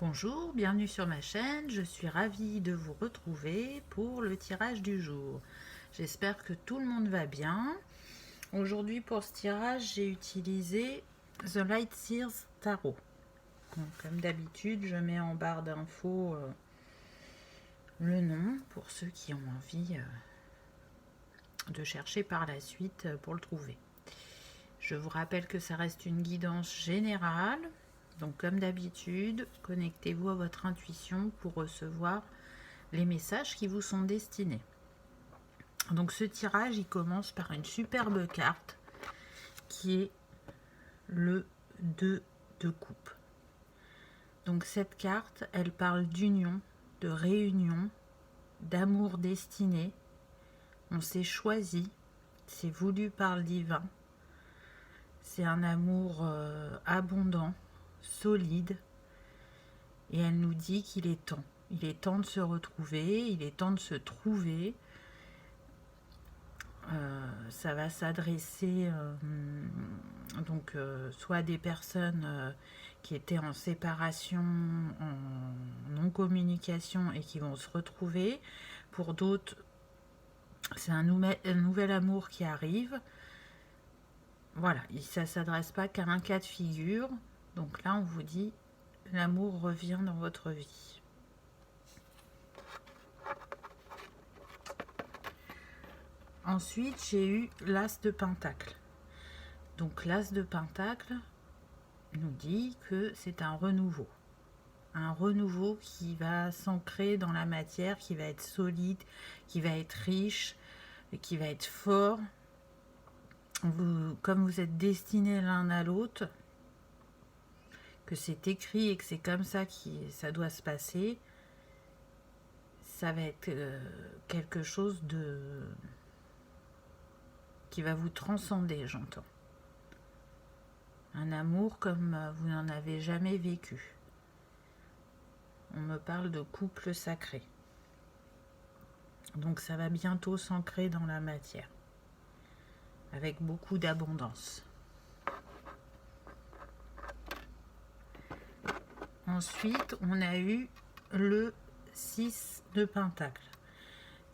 Bonjour, bienvenue sur ma chaîne, je suis ravie de vous retrouver pour le tirage du jour. J'espère que tout le monde va bien. Aujourd'hui pour ce tirage, j'ai utilisé The Light Seers Tarot. Donc, comme d'habitude, je mets en barre d'infos le nom pour ceux qui ont envie de chercher par la suite pour le trouver. Je vous rappelle que ça reste une guidance générale. Donc comme d'habitude, connectez-vous à votre intuition pour recevoir les messages qui vous sont destinés. Donc ce tirage, il commence par une superbe carte qui est le 2 de coupe. Donc cette carte, elle parle d'union, de réunion, d'amour destiné. On s'est choisi, c'est voulu par le divin. C'est un amour abondant, solide, et elle nous dit qu'il est temps. Il est temps de se retrouver, il est temps de se trouver. Ça va s'adresser soit à des personnes qui étaient en séparation, en non-communication et qui vont se retrouver. Pour d'autres, c'est un nouvel amour qui arrive. Voilà, ça ne s'adresse pas qu'à un cas de figure. Donc là, on vous dit, l'amour revient dans votre vie. Ensuite, j'ai eu l'As de Pentacle. Donc l'As de Pentacle nous dit que c'est un renouveau. Un renouveau qui va s'ancrer dans la matière, qui va être solide, qui va être riche, qui va être fort. Comme vous êtes destinés l'un à l'autre, que c'est écrit et que c'est comme ça que ça doit se passer, ça va être quelque chose qui va vous transcender, j'entends. Un amour comme vous n'en avez jamais vécu. On me parle de couple sacré. Donc ça va bientôt s'ancrer dans la matière, avec beaucoup d'abondance. Ensuite, on a eu le 6 de Pentacle.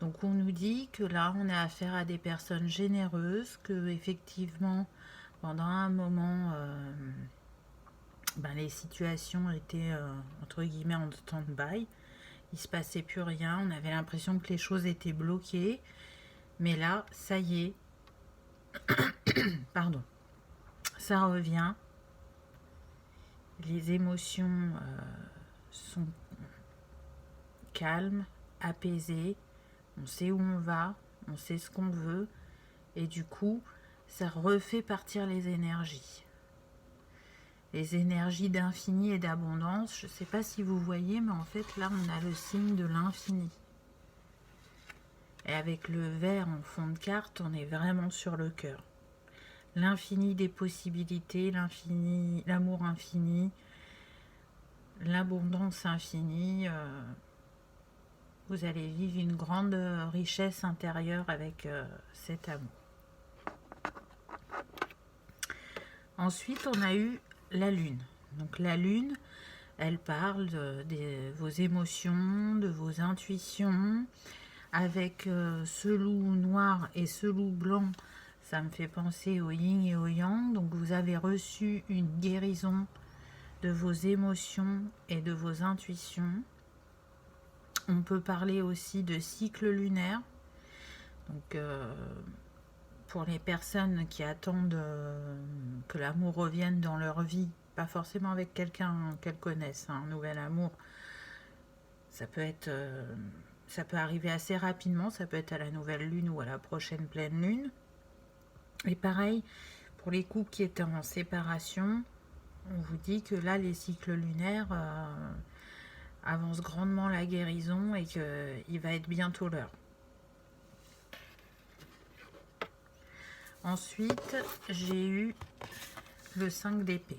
Donc on nous dit que là, on a affaire à des personnes généreuses, que effectivement, pendant un moment, les situations étaient entre guillemets en stand-by. Il se passait plus rien, on avait l'impression que les choses étaient bloquées. Mais là, ça y est, pardon, ça revient. Les émotions sont calmes, apaisées. On sait où on va, on sait ce qu'on veut. Et du coup, ça refait partir les énergies. Les énergies d'infini et d'abondance. Je ne sais pas si vous voyez, mais en fait, là, on a le signe de l'infini. Et avec le vert en fond de carte, on est vraiment sur le cœur. L'infini des possibilités, l'infini, l'amour infini, l'abondance infinie. Vous allez vivre une grande richesse intérieure avec cet amour. Ensuite, on a eu la lune. Donc la lune, elle parle de vos émotions, de vos intuitions. Avec ce loup noir et ce loup blanc, ça me fait penser au yin et au yang. Donc vous avez reçu une guérison de vos émotions et de vos intuitions. On peut parler aussi de cycle lunaire. Donc pour les personnes qui attendent que l'amour revienne dans leur vie, pas forcément avec quelqu'un qu'elles connaissent, un nouvel amour, ça peut être... ça peut arriver assez rapidement, ça peut être à la nouvelle lune ou à la prochaine pleine lune. Et pareil, pour les couples qui étaient en séparation, on vous dit que là, les cycles lunaires avancent grandement la guérison et qu'il va être bientôt l'heure. Ensuite, j'ai eu le 5 d'épée.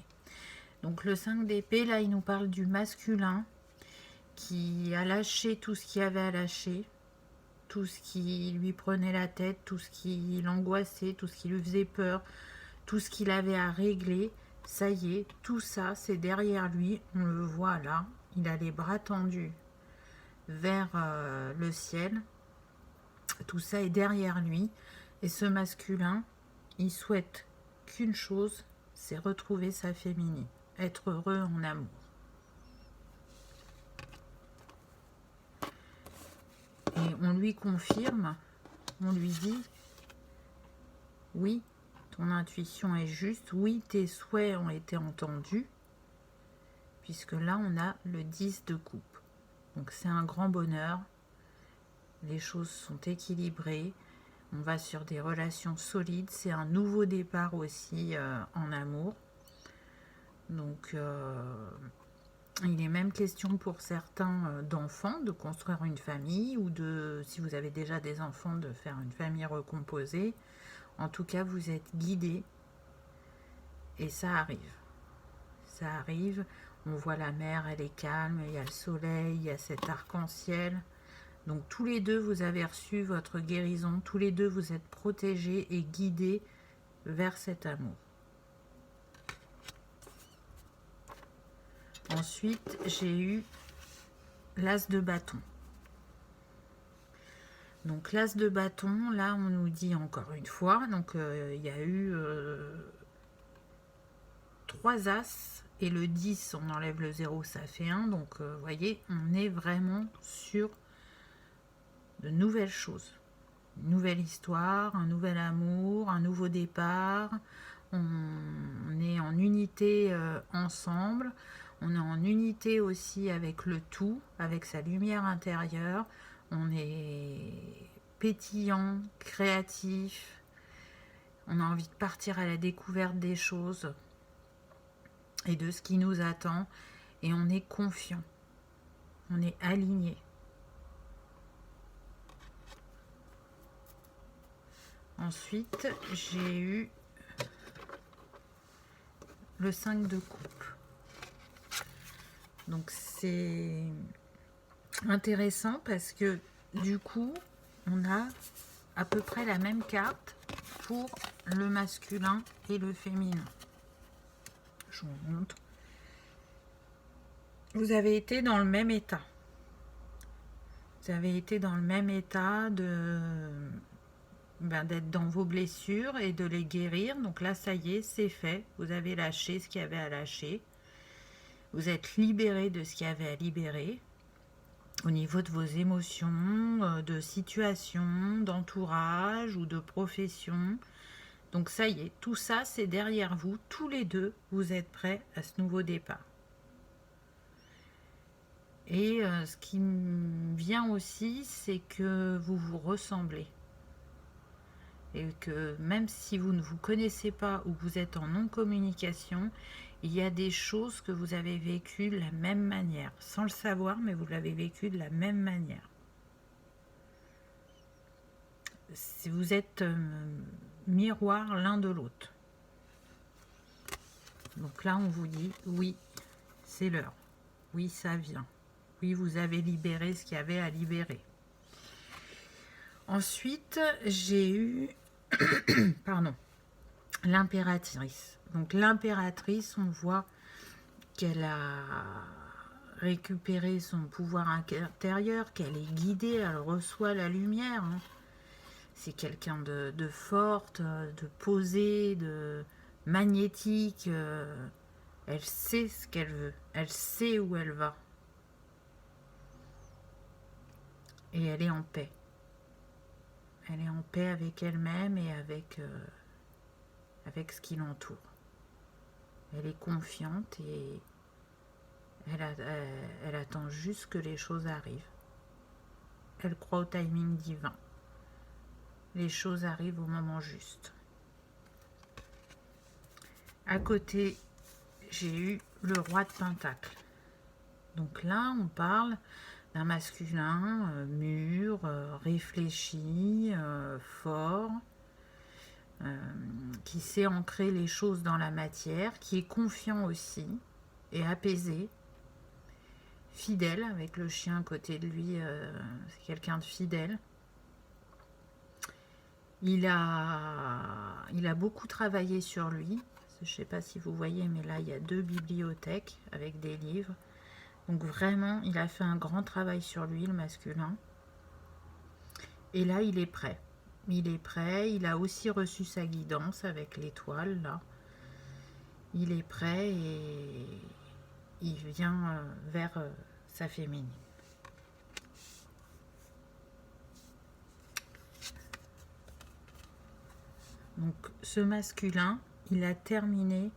Donc le 5 d'épée, là, il nous parle du masculin qui a lâché tout ce qu'il avait à lâcher, tout ce qui lui prenait la tête, tout ce qui l'angoissait, tout ce qui lui faisait peur, tout ce qu'il avait à régler. Ça y est, tout ça, c'est derrière lui, on le voit là, il a les bras tendus vers le ciel. Tout ça est derrière lui. Et ce masculin, il souhaite qu'une chose, c'est retrouver sa féminine, être heureux en amour. Et on lui confirme, on lui dit, oui, ton intuition est juste, oui, tes souhaits ont été entendus, puisque là, on a le 10 de coupe. Donc c'est un grand bonheur, les choses sont équilibrées, on va sur des relations solides, c'est un nouveau départ aussi en amour. Donc il est même question pour certains d'enfants, de construire une famille, ou de, si vous avez déjà des enfants, de faire une famille recomposée. En tout cas, vous êtes guidés et ça arrive. Ça arrive, on voit la mer, elle est calme, il y a le soleil, il y a cet arc-en-ciel. Donc tous les deux, vous avez reçu votre guérison, tous les deux, vous êtes protégés et guidés vers cet amour. Ensuite, j'ai eu l'as de bâton. Donc l'as de bâton, là on nous dit encore une fois, donc il y a eu 3 as et le 10, on enlève le 0, ça fait 1. Donc vous voyez, on est vraiment sur de nouvelles choses. Une nouvelle histoire, un nouvel amour, un nouveau départ. On est en unité ensemble. On est en unité aussi avec le tout, avec sa lumière intérieure. On est pétillant, créatif. On a envie de partir à la découverte des choses et de ce qui nous attend. Et on est confiant. On est aligné. Ensuite, j'ai eu le 5 de coupe. Donc c'est intéressant parce que du coup, on a à peu près la même carte pour le masculin et le féminin. Je vous montre. Vous avez été dans le même état. Vous avez été dans le même état d'être dans vos blessures et de les guérir. Donc là, ça y est, c'est fait. Vous avez lâché ce qu'il y avait à lâcher. Vous êtes libéré de ce qu'il y avait à libérer au niveau de vos émotions, de situations, d'entourage ou de profession. Donc ça y est, tout ça, c'est derrière vous. Tous les deux, vous êtes prêts à ce nouveau départ. Et ce qui me vient aussi, c'est que vous vous ressemblez. Et que même si vous ne vous connaissez pas ou que vous êtes en non-communication, il y a des choses que vous avez vécues de la même manière. Sans le savoir, mais vous l'avez vécu de la même manière. Si vous êtes miroir l'un de l'autre. Donc là, on vous dit, oui, c'est l'heure. Oui, ça vient. Oui, vous avez libéré ce qu'il y avait à libérer. Ensuite, j'ai eu pardon, l'impératrice. Donc l'impératrice, on voit qu'elle a récupéré son pouvoir intérieur, qu'elle est guidée, elle reçoit la lumière. Hein. C'est quelqu'un de forte, de posée, de magnétique. Elle sait ce qu'elle veut, elle sait où elle va. Et elle est en paix. Elle est en paix avec elle-même et avec ce qui l'entoure. Elle est confiante et elle attend juste que les choses arrivent. Elle croit au timing divin. Les choses arrivent au moment juste. À côté, j'ai eu le roi de Pentacle. Donc là, on parle d'un masculin mûr, réfléchi, fort, qui sait ancrer les choses dans la matière, qui est confiant aussi et apaisé, fidèle avec le chien à côté de lui, c'est quelqu'un de fidèle. Il a beaucoup travaillé sur lui. Je ne sais pas si vous voyez, mais là il y a 2 bibliothèques avec des livres. Donc vraiment, il a fait un grand travail sur lui, le masculin. Et là, il est prêt. Il est prêt. Il a aussi reçu sa guidance avec l'étoile, là. Il est prêt et il vient vers sa féminine. Donc, ce masculin, il a terminé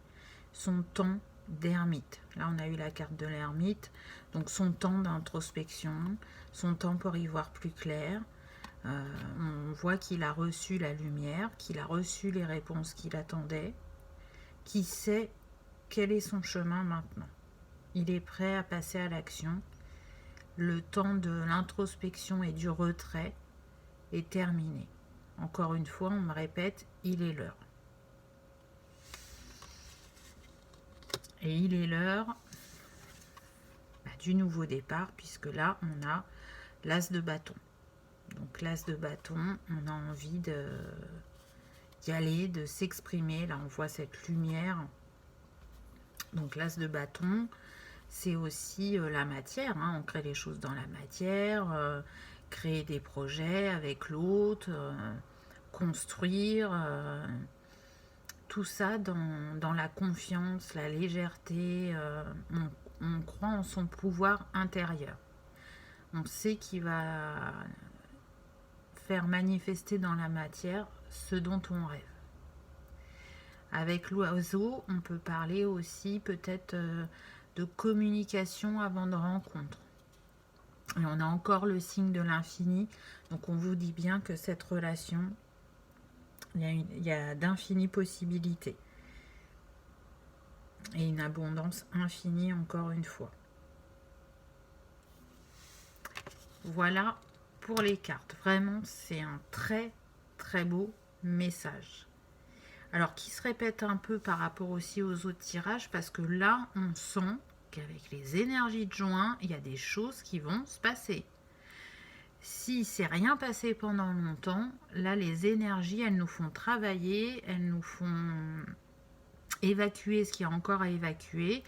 son temps d'ermite. Là, on a eu la carte de l'ermite. Donc, son temps d'introspection, son temps pour y voir plus clair. On voit qu'il a reçu la lumière, qu'il a reçu les réponses qu'il attendait, qu'il sait quel est son chemin maintenant. Il est prêt à passer à l'action. Le temps de l'introspection et du retrait est terminé. Encore une fois, on me répète, il est l'heure. Et il est l'heure du nouveau départ, puisque là, on a l'as de bâton. Donc l'as de bâton, on a envie d'y aller, de s'exprimer. Là, on voit cette lumière. Donc l'as de bâton, c'est aussi la matière. Hein. On crée les choses dans la matière, créer des projets avec l'autre, construire, tout ça dans la confiance, la légèreté. On croit en son pouvoir intérieur. On sait qu'il va faire manifester dans la matière ce dont on rêve. Avec l'oiseau, on peut parler aussi peut-être de communication avant de rencontre. Et on a encore le signe de l'infini, donc on vous dit bien que cette relation, il y a d'infinies possibilités. Et une abondance infinie encore une fois. Voilà pour les cartes. Vraiment, c'est un très très beau message. Alors, qui se répète un peu par rapport aussi aux autres tirages, parce que là, on sent qu'avec les énergies de juin, il y a des choses qui vont se passer. Si ne s'est rien passé pendant longtemps, là, les énergies, elles nous font travailler, elles nous font évacuer ce qu'il y a encore à évacuer.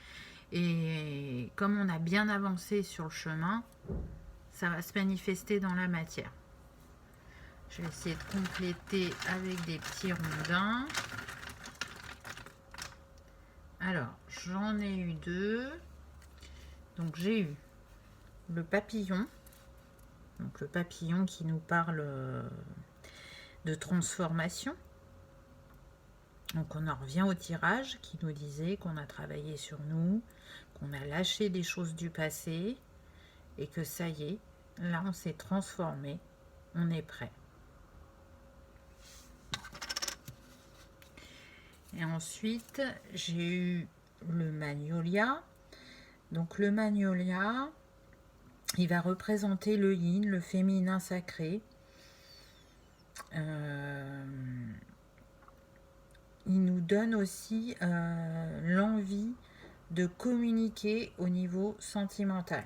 Et comme on a bien avancé sur le chemin, ça va se manifester dans la matière. Je vais essayer de compléter avec des petits rondins. Alors, j'en ai eu deux. Donc, j'ai eu le papillon. Donc, le papillon qui nous parle de transformation. Donc, on en revient au tirage qui nous disait qu'on a travaillé sur nous, qu'on a lâché des choses du passé et que ça y est, là, on s'est transformé. On est prêt. Et ensuite, j'ai eu le magnolia. Donc le magnolia, il va représenter le yin, le féminin sacré. Il nous donne aussi l'envie de communiquer au niveau sentimental.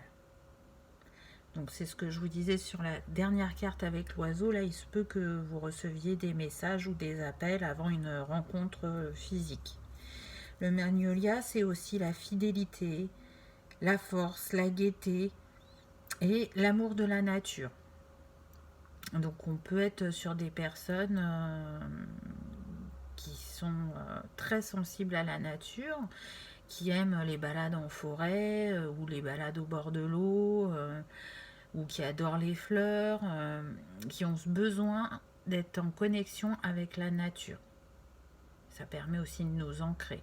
Donc c'est ce que je vous disais sur la dernière carte avec l'oiseau. Là, il se peut que vous receviez des messages ou des appels avant une rencontre physique. Le magnolia, c'est aussi la fidélité, la force, la gaieté et l'amour de la nature. Donc on peut être sur des personnes qui sont très sensibles à la nature, qui aiment les balades en forêt ou les balades au bord de l'eau, ou qui adorent les fleurs, qui ont ce besoin d'être en connexion avec la nature. Ça permet aussi de nous ancrer.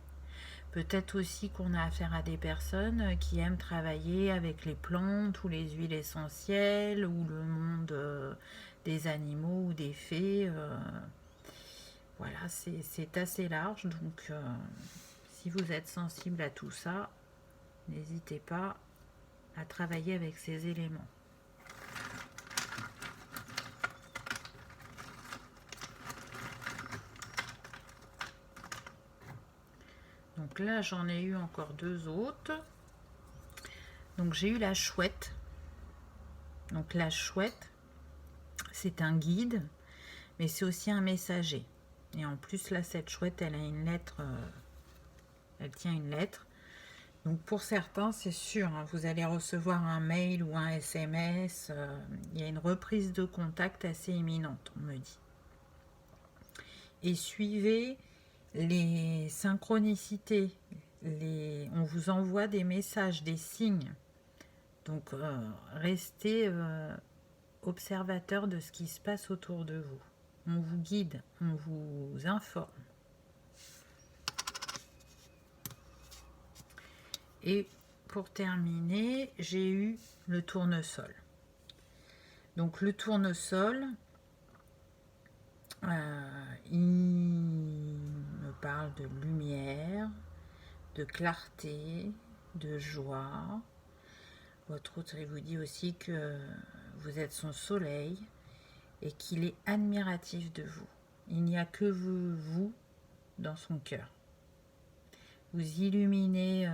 Peut-être aussi qu'on a affaire à des personnes qui aiment travailler avec les plantes ou les huiles essentielles ou le monde des animaux ou des fées. Voilà, c'est assez large. Donc, si vous êtes sensible à tout ça, n'hésitez pas à travailler avec ces éléments. Donc là, j'en ai eu encore deux autres. Donc j'ai eu la chouette. Donc la chouette, c'est un guide, mais c'est aussi un messager. Et en plus, là, cette chouette, elle a une lettre, elle tient une lettre. Donc pour certains, c'est sûr, hein, vous allez recevoir un mail ou un SMS. Il y a une reprise de contact assez imminente, on me dit. Et suivez les synchronicités. On vous envoie des messages, des signes. Donc restez observateur de ce qui se passe autour de vous. On vous guide, on vous informe. Et pour terminer, j'ai eu le tournesol. Donc le tournesol, il me parle de lumière, de clarté, de joie. Votre autre, il vous dit aussi que vous êtes son soleil et qu'il est admiratif de vous. Il n'y a que vous dans son cœur. Vous illuminez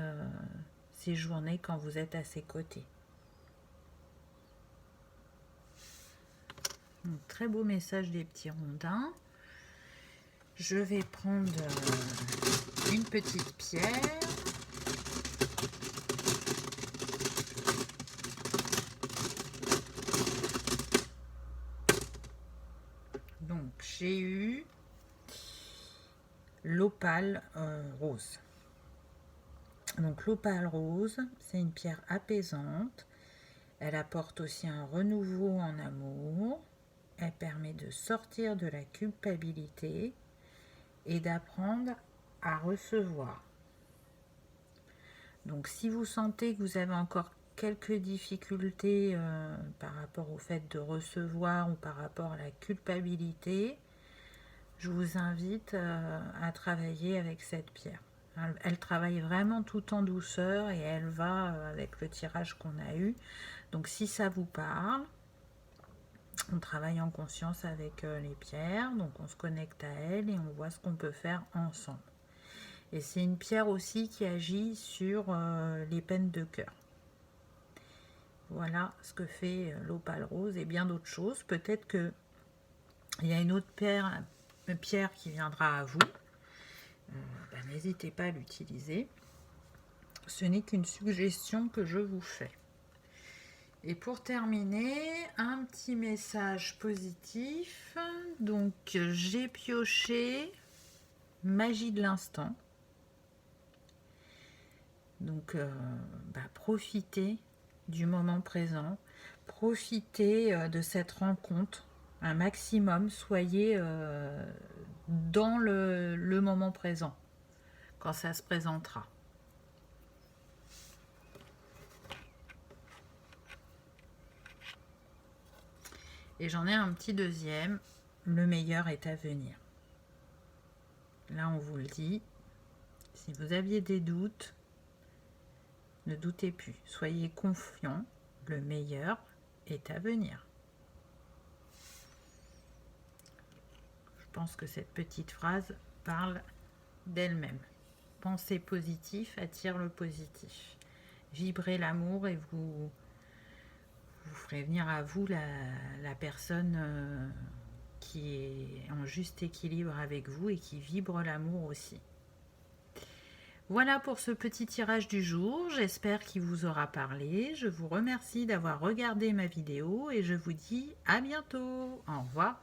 ces journées quand vous êtes à ses côtés. Un très beau message des petits rondins. Je vais prendre une petite pierre. Donc j'ai eu l'opale rose. Donc l'opale rose, c'est une pierre apaisante. Elle apporte aussi un renouveau en amour. Elle permet de sortir de la culpabilité et d'apprendre à recevoir. Donc si vous sentez que vous avez encore quelques difficultés par rapport au fait de recevoir ou par rapport à la culpabilité, je vous invite à travailler avec cette pierre. Elle travaille vraiment tout en douceur et elle va avec le tirage qu'on a eu. Donc si ça vous parle, on travaille en conscience avec les pierres, donc on se connecte à elles et on voit ce qu'on peut faire ensemble. Et c'est une pierre aussi qui agit sur les peines de cœur. Voilà ce que fait l'opale rose et bien d'autres choses. Peut-être qu'il y a une autre pierre qui viendra à vous. N'hésitez pas à l'utiliser. Ce n'est qu'une suggestion que je vous fais. Et pour terminer, un petit message positif. Donc j'ai pioché magie de l'instant. Donc profitez du moment présent, profitez de cette rencontre un maximum, soyez dans le moment présent quand ça se présentera. Et j'en ai un petit deuxième, le meilleur est à venir. Là on vous le dit, si vous aviez des doutes, ne doutez plus, soyez confiants, le meilleur est à venir. Je pense que cette petite phrase parle d'elle-même. Pensez positif, attire le positif. Vibrez l'amour et vous ferez venir à vous la personne qui est en juste équilibre avec vous et qui vibre l'amour aussi. Voilà pour ce petit tirage du jour, j'espère qu'il vous aura parlé. Je vous remercie d'avoir regardé ma vidéo et je vous dis à bientôt. Au revoir.